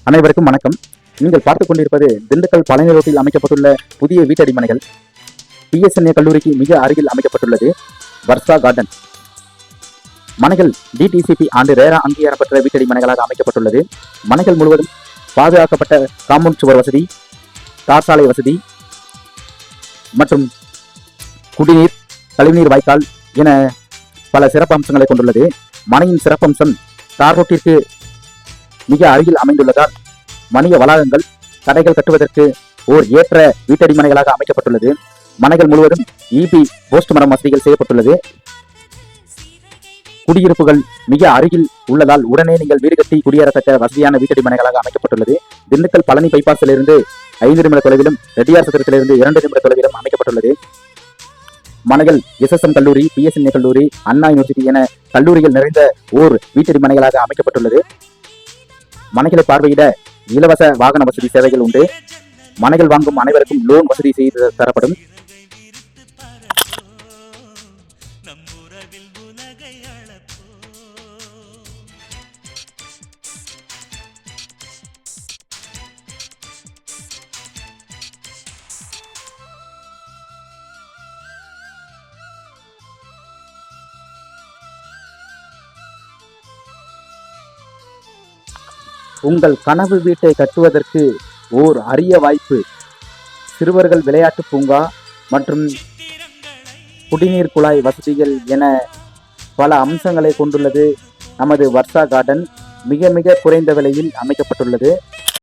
அனைவருக்கும் வணக்கம். நீங்கள் பார்த்துக் கொண்டிருப்பது திண்டுக்கல் பழனி ரோட்டில் அமைக்கப்பட்டுள்ள புதிய வீட்டடி மனைகள். PSNA கல்லூரிக்கு மிக அருகில் அமைக்கப்பட்டுள்ளது வர்ஷா கார்டன். மனைகள் DTCP ஆண்டு ரேரா அங்கீகாரம் பெற்ற வீட்டடி மனைகளாக அமைக்கப்பட்டுள்ளது. மனைகள் முழுவதும் பாதுகாக்கப்பட்ட காம்பவுண்ட் சுவர் வசதி, தார் சாலை வசதி மற்றும் குடிநீர், கழிவுநீர் வாய்க்கால் என பல சிறப்பு அம்சங்களை கொண்டுள்ளது. மனையின் சிறப்பம்சம் தார் ரோட்டிற்கு மிக அருகில் அமைந்துள்ளதால் வணிக வளாகங்கள், கடைகள் கட்டுவதற்கு ஓர் ஏற்ற வீட்டடி மனைகளாக அமைக்கப்பட்டுள்ளது. மனைகள் முழுவதும் EB போஸ்ட் மரம் வசதிகள் செய்யப்பட்டுள்ளது. குடியிருப்புகள் மிக அருகில் உள்ளதால் உடனே நீங்கள் வீடு கட்டி குடியேறத்தக்க வசதியான வீட்டடி மனைகளாக அமைக்கப்பட்டுள்ளது. திண்டுக்கல் பழனி பைபாஸிலிருந்து 5 நிமிட தொலைவிலும், ரெட்டியார் சத்திரத்திலிருந்து 2 நிமிட தொலைவிலும் அமைக்கப்பட்டுள்ளது. மனைகள் SSM கல்லூரி, PSNA கல்லூரி, அண்ணா யூனிவர்சிட்டி என கல்லூரிகள் நிறைந்த ஓர் வீட்டடி மனைகளாக அமைக்கப்பட்டுள்ளது. மனைகளை பார்வையிட இலவச வாகன வசதி சேவைகள் உண்டு. மனைகள் வாங்கும் அனைவருக்கும் லோன் வசதி செய்து தரப்படும். உங்கள் கனவு வீட்டை கட்டுவதற்கு ஓர் அரிய வாய்ப்பு. சிறுவர்கள் விளையாட்டு பூங்கா மற்றும் குடிநீர் குழாய் வசதிகள் என பல அம்சங்களை கொண்டுள்ளது நமது வர்ஷா கார்டன். மிக மிக குறைந்த விலையில் அமைக்கப்பட்டுள்ளது.